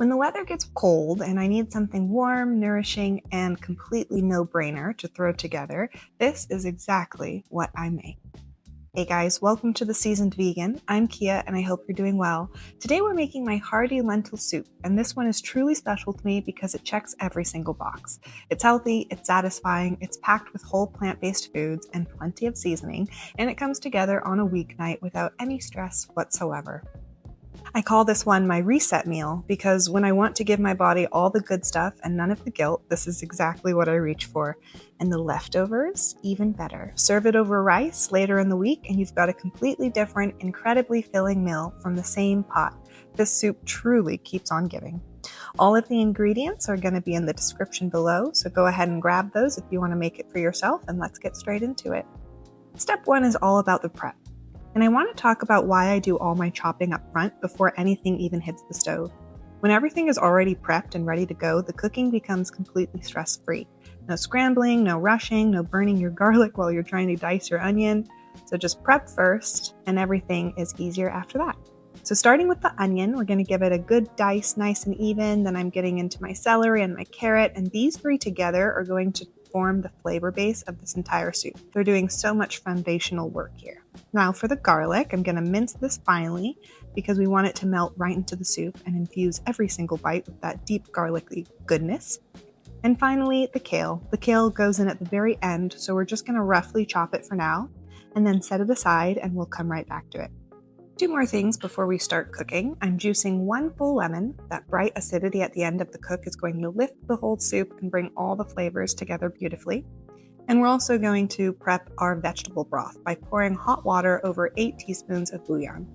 When the weather gets cold and I need something warm, nourishing, and completely no-brainer to throw together, this is exactly what I make. Hey guys, welcome to The Seasoned Vegan. I'm Kia and I hope you're doing well. Today we're making my hearty lentil soup, and this one is truly special to me because it checks every single box. It's healthy, it's satisfying, it's packed with whole plant-based foods and plenty of seasoning, and it comes together on a weeknight without any stress whatsoever. I call this one my reset meal because when I want to give my body all the good stuff and none of the guilt, this is exactly what I reach for. And the leftovers, even better. Serve it over rice later in the week and you've got a completely different, incredibly filling meal from the same pot. This soup truly keeps on giving. All of the ingredients are going to be in the description below, so go ahead and grab those if you want to make it for yourself, and let's get straight into it. Step 1 is all about the prep. And I want to talk about why I do all my chopping up front before anything even hits the stove. When everything is already prepped and ready to go, the cooking becomes completely stress-free. No scrambling, no rushing, no burning your garlic while you're trying to dice your onion. So just prep first and everything is easier after that. So starting with the onion, we're going to give it a good dice, nice and even. Then I'm getting into my celery and my carrot, and these three together are going to form the flavor base of this entire soup. They're doing so much foundational work here. Now for the garlic, I'm going to mince this finely because we want it to melt right into the soup and infuse every single bite with that deep garlicky goodness. And finally, the kale. The kale goes in at the very end, so we're just going to roughly chop it for now and then set it aside and we'll come right back to it. Two more things before we start cooking. I'm juicing 1 full lemon. That bright acidity at the end of the cook is going to lift the whole soup and bring all the flavors together beautifully. And we're also going to prep our vegetable broth by pouring hot water over 8 teaspoons of bouillon.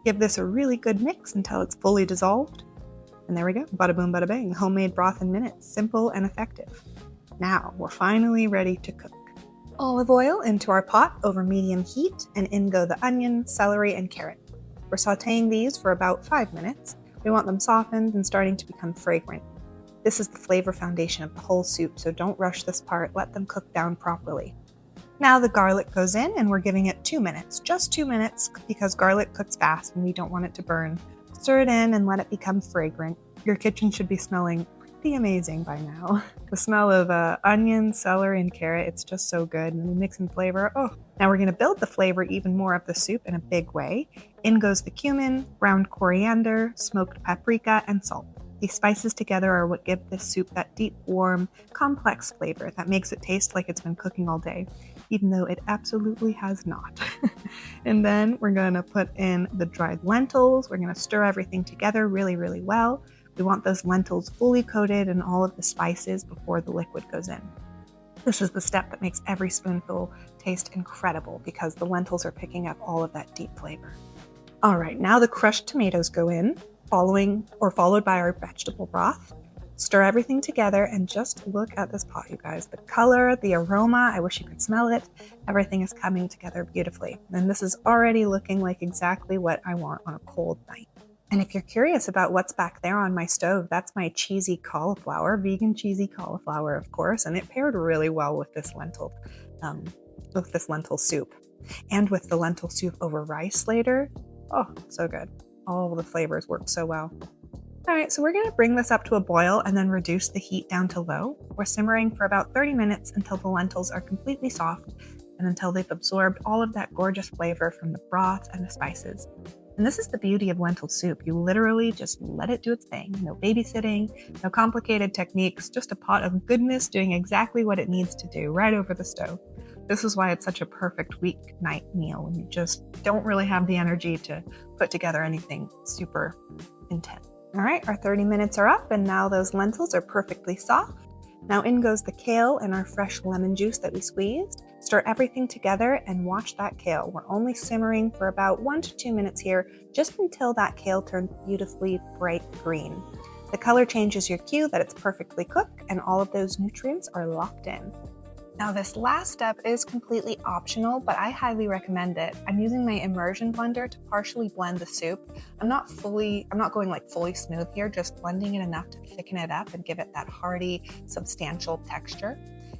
Give this a really good mix until it's fully dissolved. And there we go, bada boom, bada bang, homemade broth in minutes, simple and effective. Now we're finally ready to cook. Olive oil into our pot over medium heat, and in go the onion, celery, and carrot. We're sautéing these for about 5 minutes. We want them softened and starting to become fragrant. This is the flavor foundation of the whole soup, so don't rush this part, let them cook down properly. Now the garlic goes in and we're giving it 2 minutes, just 2 minutes, because garlic cooks fast and we don't want it to burn. Stir it in and let it become fragrant. Your kitchen should be smelling pretty amazing by now. The smell of onion, celery, and carrot, it's just so good. And the mix and flavor, oh. Now we're gonna build the flavor even more of the soup in a big way. In goes the cumin, ground coriander, smoked paprika, and salt. These spices together are what give this soup that deep, warm, complex flavor that makes it taste like it's been cooking all day, even though it absolutely has not. And then we're gonna put in the dried lentils. We're gonna stir everything together really, really well. We want those lentils fully coated in all of the spices before the liquid goes in. This is the step that makes every spoonful taste incredible because the lentils are picking up all of that deep flavor. All right, now the crushed tomatoes go in, followed by our vegetable broth. Stir everything together and just look at this pot, you guys. The color, the aroma, I wish you could smell it. Everything is coming together beautifully. And this is already looking like exactly what I want on a cold night. And if you're curious about what's back there on my stove, that's my cheesy cauliflower, vegan cheesy cauliflower, of course, and it paired really well with this lentil soup. And with the lentil soup over rice later, oh, so good. All the flavors work so well. All right, so we're gonna bring this up to a boil and then reduce the heat down to low. We're simmering for about 30 minutes until the lentils are completely soft and until they've absorbed all of that gorgeous flavor from the broth and the spices. And this is the beauty of lentil soup. You literally just let it do its thing. No babysitting, no complicated techniques, just a pot of goodness doing exactly what it needs to do right over the stove. This is why it's such a perfect weeknight meal when you just don't really have the energy to put together anything super intense. All right, our 30 minutes are up and now those lentils are perfectly soft. Now in goes the kale and our fresh lemon juice that we squeezed. Stir everything together and watch that kale. We're only simmering for about 1 to 2 minutes here, just until that kale turns beautifully bright green. The color change is your cue that it's perfectly cooked and all of those nutrients are locked in. Now this last step is completely optional, but I highly recommend it. I'm using my immersion blender to partially blend the soup. I'm not going like fully smooth here, just blending it enough to thicken it up and give it that hearty, substantial texture.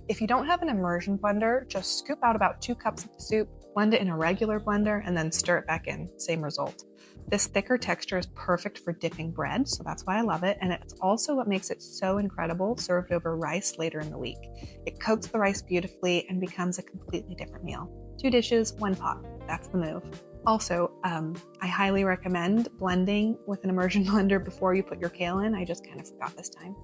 If you don't have an immersion blender, just scoop out about 2 cups of the soup, Blend it in a regular blender and then stir it back in, same result. This thicker texture is perfect for dipping bread, so that's why I love it, and it's also what makes it so incredible served over rice later in the week. It coats the rice beautifully and becomes a completely different meal. 2 dishes, 1 pot, that's the move. Also, I highly recommend blending with an immersion blender before you put your kale in. I just kind of forgot this time,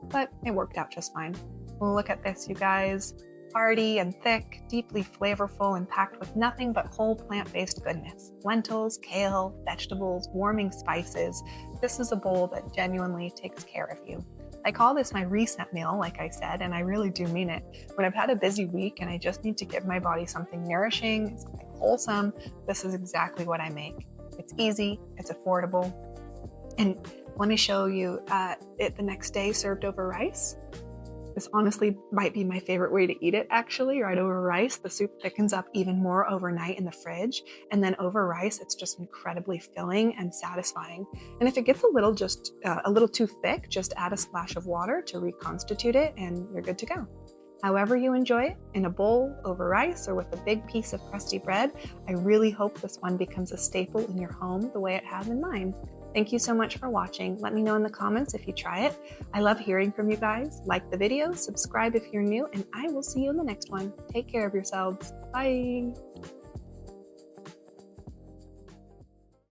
but it worked out just fine. Well, look at this, you guys. Hearty and thick, deeply flavorful, and packed with nothing but whole plant-based goodness. Lentils, kale, vegetables, warming spices. This is a bowl that genuinely takes care of you. I call this my reset meal, like I said, and I really do mean it. When I've had a busy week and I just need to give my body something nourishing, something wholesome, this is exactly what I make. It's easy, it's affordable, and let me show you it the next day served over rice. This honestly might be my favorite way to eat it, actually, right over rice. The soup thickens up even more overnight in the fridge, and then over rice, it's just incredibly filling and satisfying. And if it gets a little too thick, just add a splash of water to reconstitute it, and you're good to go. However you enjoy it, in a bowl, over rice, or with a big piece of crusty bread, I really hope this one becomes a staple in your home the way it has in mine. Thank you so much for watching. Let me know in the comments if you try it. I love hearing from you guys. Like the video, subscribe if you're new, and I will see you in the next one. Take care of yourselves. Bye.